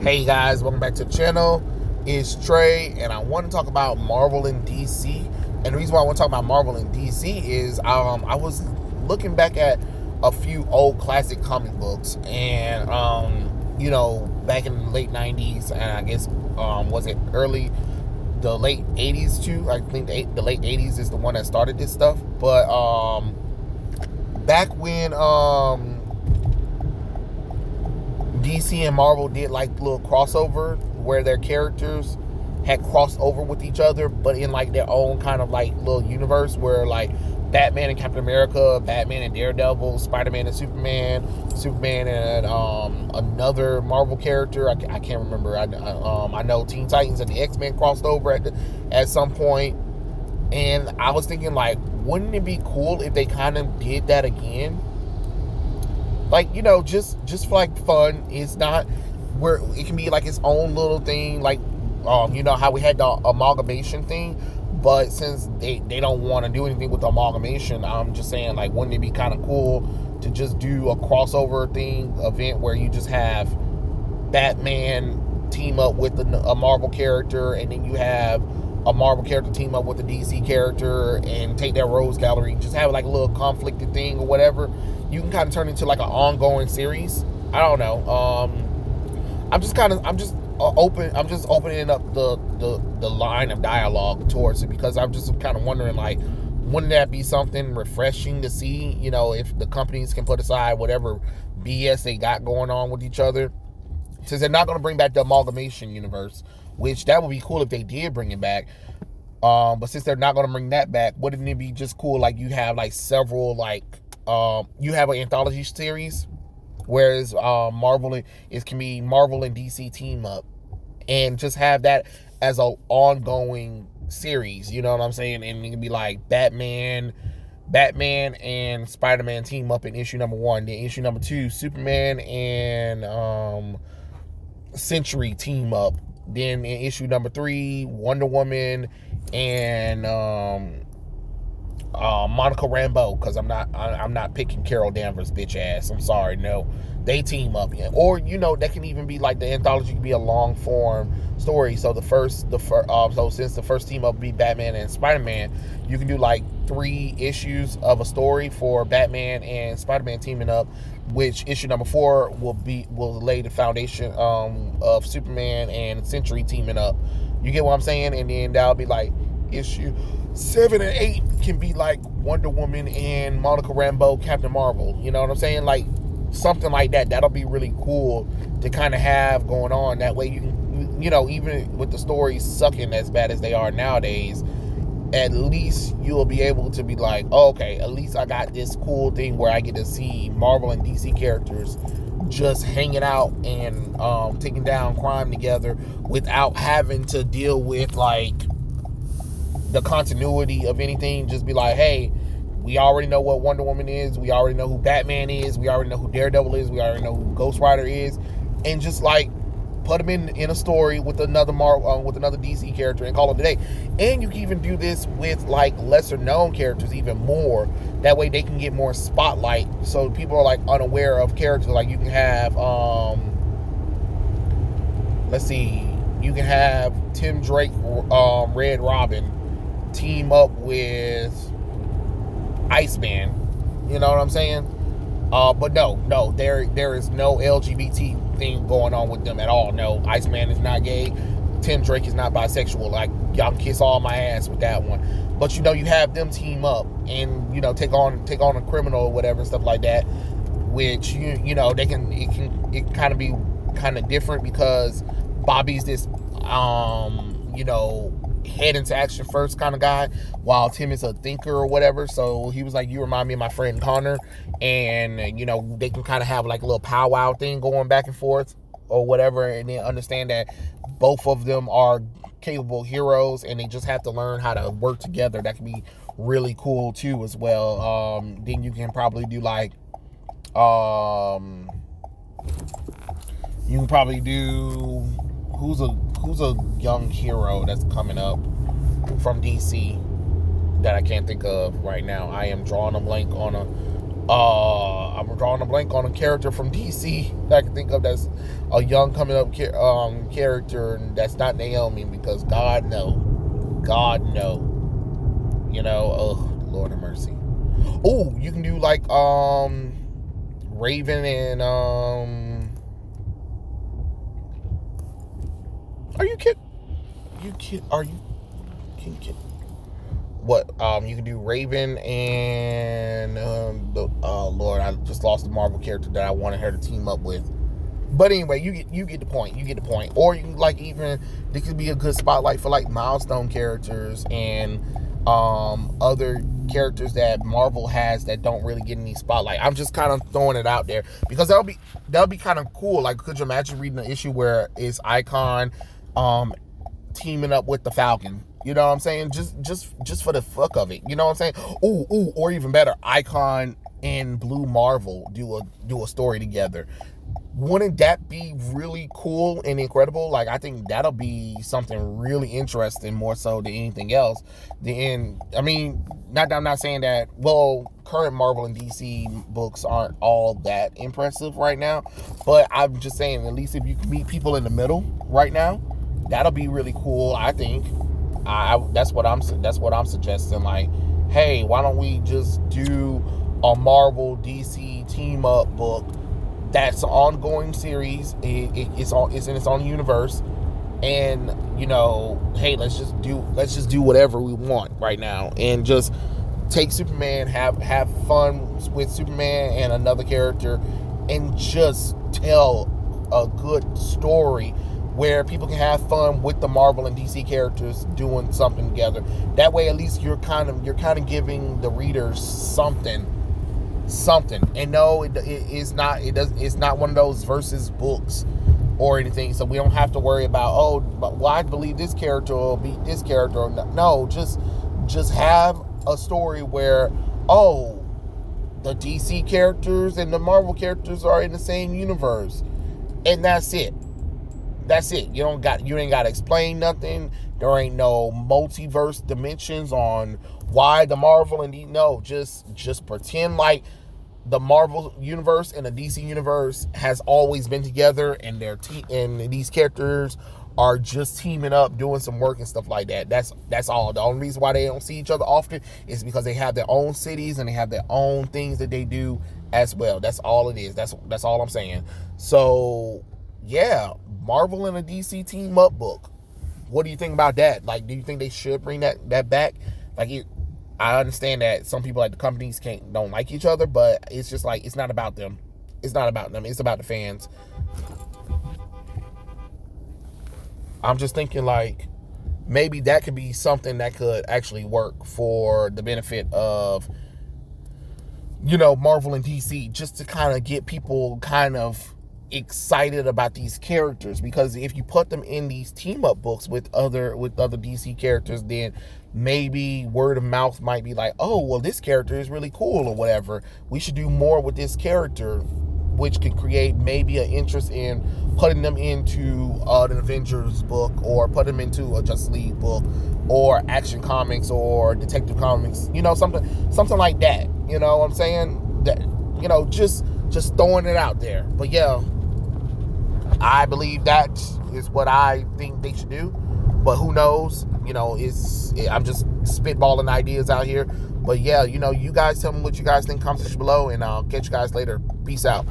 Hey guys, welcome back to the channel. It's Trey, and I want to talk about Marvel and DC. And the reason why I want to talk about Marvel and DC is I was looking back at a few old classic comic books, and back in the late '90s, and I guess was it the late '80s too? I think the late '80s is the one that started this stuff. But back when DC and Marvel did like little crossover where their characters had crossed over with each other, but in like their own kind of like little universe where like Batman and Captain America, Batman and Daredevil, Spider-Man and Superman, Superman and another Marvel character. I can't remember. I know Teen Titans and the X-Men crossed over at some point, and I was thinking like, wouldn't it be cool if they kind of did that again? Like, just for like fun. It's not where it can be like its own little thing, like how we had the amalgamation thing, but since they don't want to do anything with the amalgamation, I'm just saying, like, wouldn't it be kind of cool to just do a crossover event where you just have Batman team up with a Marvel character, and then you have a Marvel character team up with a DC character and take that Rose Gallery, just have like a little conflicted thing or whatever. You can kind of turn into like an ongoing series. I don't know. I'm just opening up the line of dialogue towards it, because I'm just kind of wondering, like, wouldn't that be something refreshing to see? If the companies can put aside whatever BS they got going on with each other, since they're not going to bring back the amalgamation universe, which that would be cool if they did bring it back. But since they're not going to bring that back, wouldn't it be just cool? Like, you have like several, like, you have an anthology series, whereas Marvel can be Marvel and DC team up, and just have that as an ongoing series. You know what I'm saying? And it can be like Batman and Spider-Man team up in issue number 1. Then issue number 2, Superman and Sentry team up. Then in issue number 3, Wonder Woman and Monica Rambeau, because I'm not picking Carol Danvers' bitch ass. I'm sorry, no, they team up. Or that can even be like the anthology can be a long form story. So so since the first team up be Batman and Spider-Man, you can do like 3 issues of a story for Batman and Spider-Man teaming up, which issue number 4 will lay the foundation of Superman and Sentry teaming up. You get what I'm saying? And then that'll be like issue 7 and 8 can be like Wonder Woman and Monica Rambeau, Captain Marvel. You know what I'm saying? Like something like that. That'll be really cool to kind of have going on. That way you can, even with the stories sucking as bad as they are nowadays, at least you'll be able to be like, oh, okay, at least I got this cool thing where I get to see Marvel and DC characters just hanging out and taking down crime together without having to deal with like the continuity of anything. Just be like, hey, we already know what Wonder Woman is, we already know who Batman is, we already know who Daredevil is, we already know who Ghost Rider is, and just like put them in a story with another with another DC character and call it a day. And you can even do this with like lesser known characters even more. That way they can get more spotlight, so people are like unaware of characters. Like you can have you can have Tim Drake, Red Robin team up with Iceman. You know what I'm saying? But no, there is no LGBT thing going on with them at all. No, Iceman is not gay. Tim Drake is not bisexual. Like, y'all can kiss all my ass with that one. But you have them team up and take on a criminal or whatever, stuff like that. Which they can it kind of be kind of different, because Bobby's this head into action first kind of guy, while Tim is a thinker or whatever. So he was like, you remind me of my friend Connor, and they can kind of have like a little powwow thing going back and forth or whatever, and then understand that both of them are capable heroes and they just have to learn how to work together. That can be really cool too as well. Then you can probably do like you can probably do who's a young hero that's coming up from DC that I can't think of right now. I am drawing a blank on I'm drawing a blank on a character from DC that I can think of that's a young coming up character, and that's not Naomi, because God no. You know, oh, Lord have mercy. Oh, you can do like Raven and are you kidding? Are you kidding? What you can do Raven and Lord, I just lost the Marvel character that I wanted her to team up with. But anyway, you get the point. Or you can, like, even this could be a good spotlight for like milestone characters and other characters that Marvel has that don't really get any spotlight. I'm just kind of throwing it out there because that'll be kind of cool. Like, could you imagine reading an issue where it's Icon teaming up with the Falcon? You know what I'm saying? Just for the fuck of it. You know what I'm saying? Ooh, or even better, Icon and Blue Marvel do a story together. Wouldn't that be really cool and incredible? Like, I think that'll be something really interesting, more so than anything else. I mean, I'm not saying that, well, current Marvel and DC books aren't all that impressive right now, but I'm just saying, at least if you can meet people in the middle right now, that'll be really cool, I think. That's what I'm suggesting. Like, hey, why don't we just do a Marvel DC team up book that's an ongoing series? It's in its own universe, and you know, hey, let's just do whatever we want right now, and just take Superman, have fun with Superman and another character, and just tell a good story where people can have fun with the Marvel and DC characters doing something together. That way, at least you're kind of giving the readers something. And no, it's not one of those versus books or anything. So we don't have to worry about, well, I believe this character will beat this character. No, just have a story where, the DC characters and the Marvel characters are in the same universe, and that's it. You ain't got to explain nothing. There ain't no multiverse dimensions on why the Marvel and just pretend like the Marvel universe and the DC universe has always been together, and and these characters are just teaming up, doing some work and stuff like that. That's all. The only reason why they don't see each other often is because they have their own cities and they have their own things that they do as well. That's all it is. That's all I'm saying. So yeah, Marvel and a DC team up book. What do you think about that? Like, do you think they should bring that back? Like, I understand that some people at the companies don't like each other, but it's just like, it's not about them. It's not about them. It's about the fans. I'm just thinking, like, maybe that could be something that could actually work for the benefit of, Marvel and DC, just to kind of get people kind of excited about these characters. Because if you put them in these team up books with other DC characters, then maybe word of mouth might be like, oh, well, this character is really cool or whatever. We should do more with this character, which could create maybe an interest in putting them into an Avengers book, or put them into a Justice League book, or Action Comics, or Detective Comics, something like that. You know what I'm saying? That, just throwing it out there. But yeah, I believe that is what I think they should do. But who knows? I'm just spitballing ideas out here. But yeah, you guys tell me what you guys think. Comment section below, and I'll catch you guys later. Peace out.